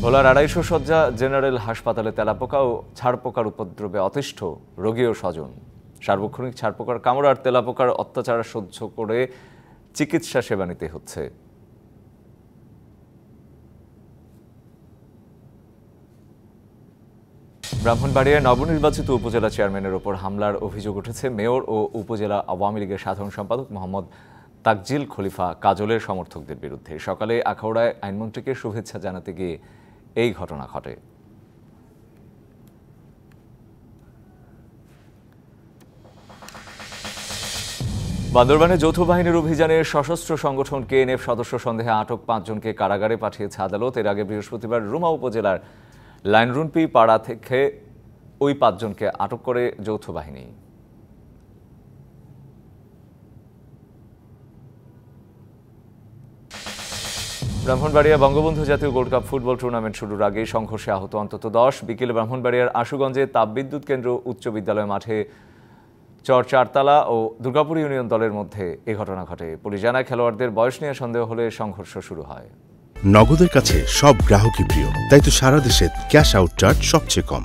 ভোলার ২৫০ শয্যা জেনারেল হাসপাতালে তেলাপোকা ও ছাড়পোকার উপদ্রবে অতিষ্ঠ রোগী ও স্বজন। সার্বক্ষণিক ছাড়পোকার কামড় আর তেলাপোকার অত্যাচার সহ্য করে চিকিৎসা সেবা নিতে হচ্ছে। ব্রাহ্মণবাড়িয়ায় নবনির্বাচিত উপজেলা চেয়ারম্যানের ওপর হামলার অভিযোগ উঠেছে। মেয়র ও উপজেলা আওয়ামী লীগের সাধারণ সম্পাদক মোহাম্মদ তাকজিল খলিফা কাজলের সমর্থকদের বিরুদ্ধে। সকালে আখাউড়ায় আইনমন্ত্রীকে শুভেচ্ছা জানাতে গিয়ে এই ঘটনা ঘটে। বান্দরবানে যৌথ বাহিনীর অভিযানে সশস্ত্র সংগঠন কেএনএফ সদস্য সন্দেহে আটক ৫ জনকে কারাগারে পাঠিয়েছে আদালত। এর আগে বৃহস্পতিবার রুমা উপজেলার লাইনরুনপি পাড়া থেকে ওই ৫ জনকে আটক করে যৌথ বাহিনী। ব্রাহ্মণবাড়িয়া বঙ্গবন্ধু জাতীয় গোল্ড কাপ ফুটবল টুর্নামেন্ট শুরুর আগেই সংঘর্ষে আহত অন্তত ১০। বিকেলে ব্রাহ্মণবাড়িয়ার আশুগঞ্জে তাপবিদ্যুৎ কেন্দ্র উচ্চ বিদ্যালয় মাঠে চর চারতলা ও দুর্গাপুর ইউনিয়ন দলের মধ্যে এ ঘটনা ঘটে। পুলিশ জানায়, খেলোয়াড়দের বয়স নিয়ে সন্দেহ হলে সংঘর্ষ শুরু হয়। নগদের কাছে সব গ্রাহকই প্রিয়, তাই তো সারা দেশে ক্যাশ আউট চার্জ সবচেয়ে কম।